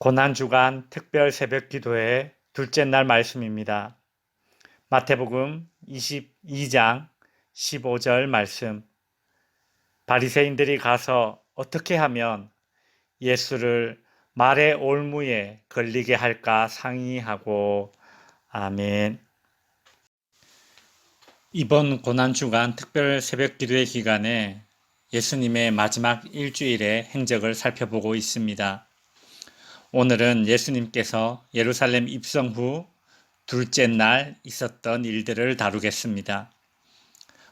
고난주간 특별 새벽기도의 둘째 날 말씀입니다. 마태복음 22장 15절 말씀. 바리새인들이 가서 어떻게 하면 예수를 말의 올무에 걸리게 할까 상의하고. 아멘. 이번 고난주간 특별 새벽기도의 기간에 예수님의 마지막 일주일의 행적을 살펴보고 있습니다. 오늘은 예수님께서 예루살렘 입성 후 둘째 날 있었던 일들을 다루겠습니다.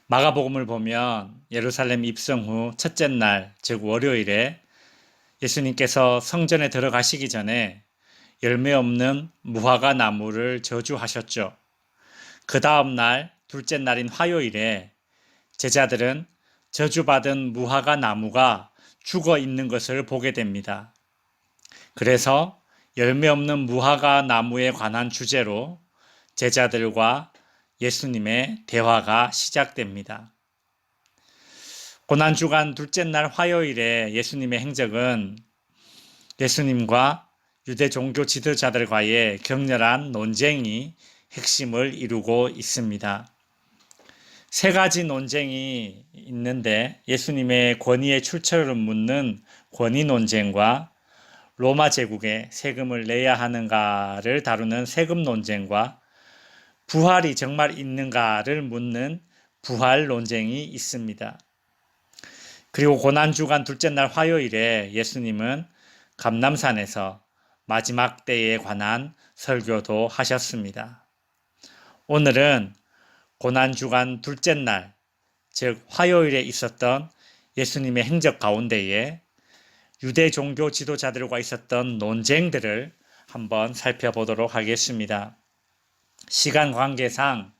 마가복음을 보면 예루살렘 입성 후 첫째 날, 즉 월요일에 예수님께서 성전에 들어가시기 전에 열매 없는 무화과 나무를 저주하셨죠. 그 다음 날, 둘째 날인 화요일에 제자들은 저주받은 무화과 나무가 죽어 있는 것을 보게 됩니다. 그래서 열매 없는 무화과 나무에 관한 주제로 제자들과 예수님의 대화가 시작됩니다. 고난주간 둘째 날 화요일에 예수님의 행적은 예수님과 유대 종교 지도자들과의 격렬한 논쟁이 핵심을 이루고 있습니다. 세 가지 논쟁이 있는데 예수님의 권위의 출처를 묻는 권위 논쟁과 로마 제국에 세금을 내야 하는가를 다루는 세금 논쟁과 부활이 정말 있는가를 묻는 부활 논쟁이 있습니다. 그리고 고난주간 둘째 날 화요일에 예수님은 감람산에서 마지막 때에 관한 설교도 하셨습니다. 오늘은 고난주간 둘째 날, 즉 화요일에 있었던 예수님의 행적 가운데에 유대 종교 지도자들과 있었던 논쟁들을 한번 살펴보도록 하겠습니다. 시간 관계상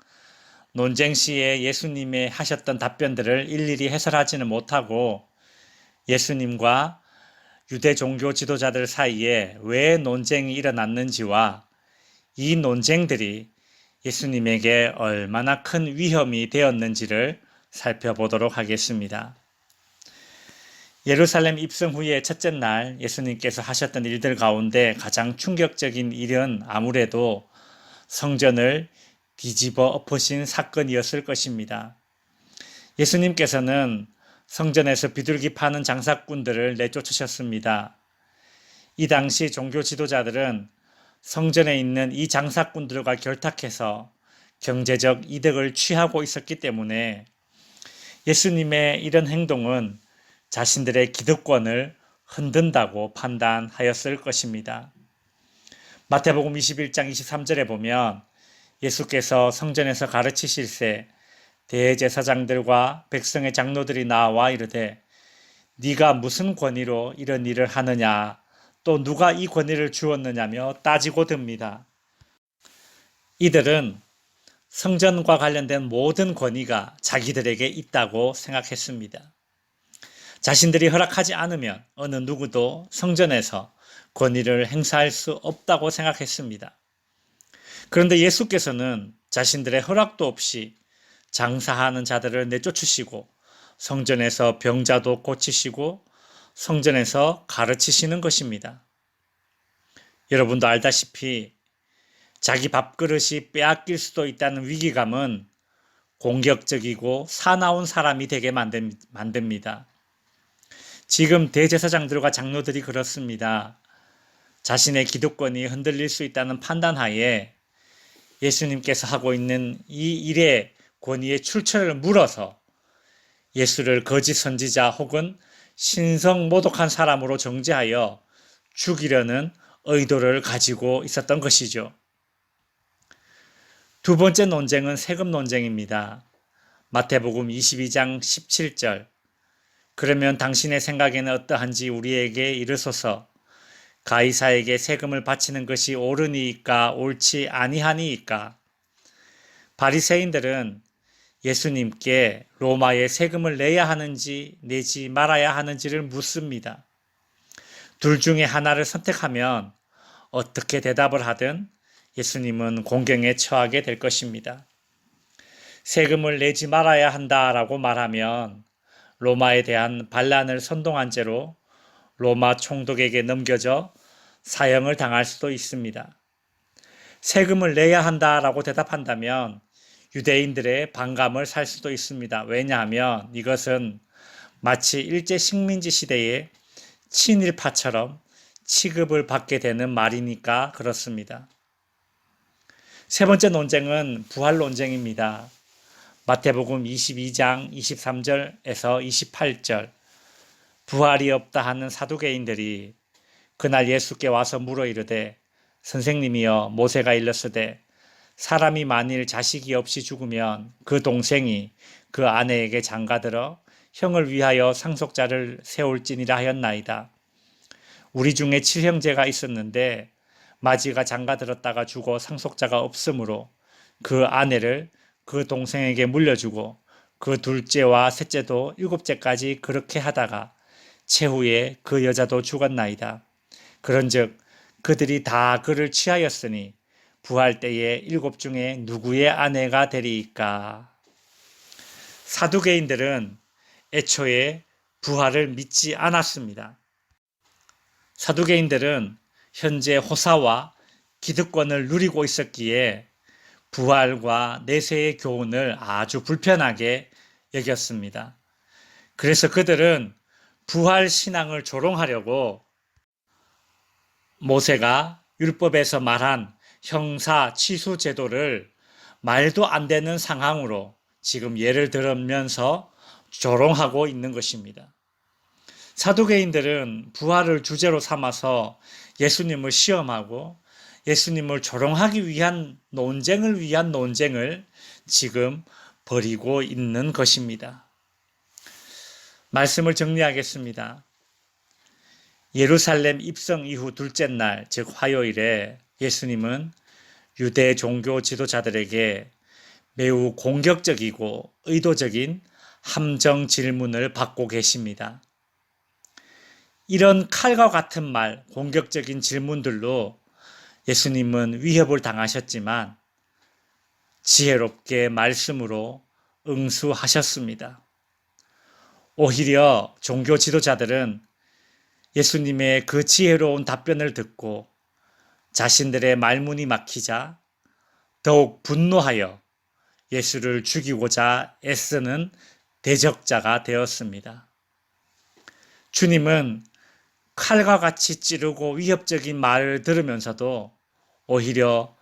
논쟁 시에 예수님의 하셨던 답변들을 일일이 해설하지는 못하고 예수님과 유대 종교 지도자들 사이에 왜 논쟁이 일어났는지와 이 논쟁들이 예수님에게 얼마나 큰 위험이 되었는지를 살펴보도록 하겠습니다. 예루살렘 입성 후의 첫째 날 예수님께서 하셨던 일들 가운데 가장 충격적인 일은 아무래도 성전을 뒤집어 엎으신 사건이었을 것입니다. 예수님께서는 성전에서 비둘기 파는 장사꾼들을 내쫓으셨습니다. 이 당시 종교 지도자들은 성전에 있는 이 장사꾼들과 결탁해서 경제적 이득을 취하고 있었기 때문에 예수님의 이런 행동은 자신들의 기득권을 흔든다고 판단하였을 것입니다. 마태복음 21장 23절에 보면 예수께서 성전에서 가르치실새 대제사장들과 백성의 장로들이 나와 이르되 네가 무슨 권위로 이런 일을 하느냐 또 누가 이 권위를 주었느냐며 따지고 듭니다. 이들은 성전과 관련된 모든 권위가 자기들에게 있다고 생각했습니다. 자신들이 허락하지 않으면 어느 누구도 성전에서 권위를 행사할 수 없다고 생각했습니다. 그런데 예수께서는 자신들의 허락도 없이 장사하는 자들을 내쫓으시고 성전에서 병자도 고치시고 성전에서 가르치시는 것입니다. 여러분도 알다시피 자기 밥그릇이 빼앗길 수도 있다는 위기감은 공격적이고 사나운 사람이 되게 만듭니다. 지금 대제사장들과 장로들이 그렇습니다. 자신의 기득권이 흔들릴 수 있다는 판단하에 예수님께서 하고 있는 이 일의 권위의 출처를 물어서 예수를 거짓 선지자 혹은 신성 모독한 사람으로 정죄하여 죽이려는 의도를 가지고 있었던 것이죠. 두 번째 논쟁은 세금 논쟁입니다. 마태복음 22장 17절. 그러면 당신의 생각에는 어떠한지 우리에게 이르소서. 가이사에게 세금을 바치는 것이 옳으니이까 옳지 아니하니이까. 바리새인들은 예수님께 로마에 세금을 내야 하는지 내지 말아야 하는지를 묻습니다. 둘 중에 하나를 선택하면 어떻게 대답을 하든 예수님은 공경에 처하게 될 것입니다. 세금을 내지 말아야 한다라고 말하면 로마에 대한 반란을 선동한 죄로 로마 총독에게 넘겨져 사형을 당할 수도 있습니다. 세금을 내야 한다라고 대답한다면 유대인들의 반감을 살 수도 있습니다. 왜냐하면 이것은 마치 일제 식민지 시대의 친일파처럼 취급을 받게 되는 말이니까 그렇습니다. 세 번째 논쟁은 부활 논쟁입니다. 마태복음 22장 23절에서 28절 부활이 없다 하는 사두개인들이 그날 예수께 와서 물어 이르되 선생님이여 모세가 일렀으되 사람이 만일 자식이 없이 죽으면 그 동생이 그 아내에게 장가들어 형을 위하여 상속자를 세울지니라 하였나이다. 우리 중에 칠형제가 있었는데 마지가 장가들었다가 죽어 상속자가 없으므로 그 아내를 그 동생에게 물려주고 그 둘째와 셋째도 일곱째까지 그렇게 하다가 최후에 그 여자도 죽었나이다. 그런즉 그들이 다 그를 취하였으니 부활 때에 일곱 중에 누구의 아내가 되리이까? 사두개인들은 애초에 부활을 믿지 않았습니다. 사두개인들은 현재 호사와 기득권을 누리고 있었기에 부활과 내세의 교훈을 아주 불편하게 여겼습니다. 그래서 그들은 부활 신앙을 조롱하려고 모세가 율법에서 말한 형사 취수 제도를 말도 안 되는 상황으로 지금 예를 들으면서 조롱하고 있는 것입니다. 사두개인들은 부활을 주제로 삼아서 예수님을 시험하고 예수님을 조롱하기 위한 논쟁을 지금 벌이고 있는 것입니다. 말씀을 정리하겠습니다. 예루살렘 입성 이후 둘째 날, 즉 화요일에 예수님은 유대 종교 지도자들에게 매우 공격적이고 의도적인 함정 질문을 받고 계십니다. 이런 칼과 같은 말, 공격적인 질문들로 예수님은 위협을 당하셨지만 지혜롭게 말씀으로 응수하셨습니다. 오히려 종교 지도자들은 예수님의 그 지혜로운 답변을 듣고 자신들의 말문이 막히자 더욱 분노하여 예수를 죽이고자 애쓰는 대적자가 되었습니다. 주님은 칼과 같이 찌르고 위협적인 말을 들으면서도 오히려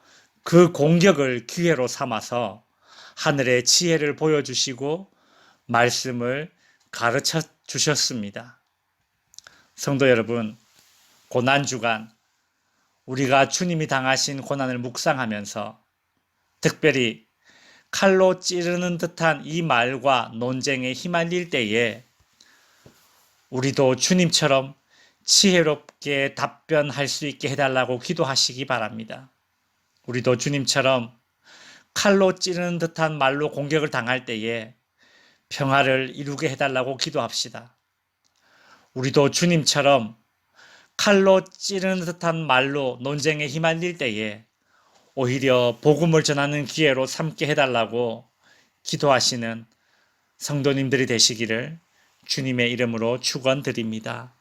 그 공격을 기회로 삼아서 하늘의 지혜를 보여주시고 말씀을 가르쳐 주셨습니다. 성도 여러분, 고난주간 우리가 주님이 당하신 고난을 묵상하면서 특별히 칼로 찌르는 듯한 이 말과 논쟁에 휘말릴 때에 우리도 주님처럼 지혜롭게 답변할 수 있게 해달라고 기도하시기 바랍니다. 우리도 주님처럼 칼로 찌르는 듯한 말로 공격을 당할 때에 평화를 이루게 해달라고 기도합시다. 우리도 주님처럼 칼로 찌르는 듯한 말로 논쟁에 휘말릴 때에 오히려 복음을 전하는 기회로 삼게 해달라고 기도하시는 성도님들이 되시기를 주님의 이름으로 축원드립니다.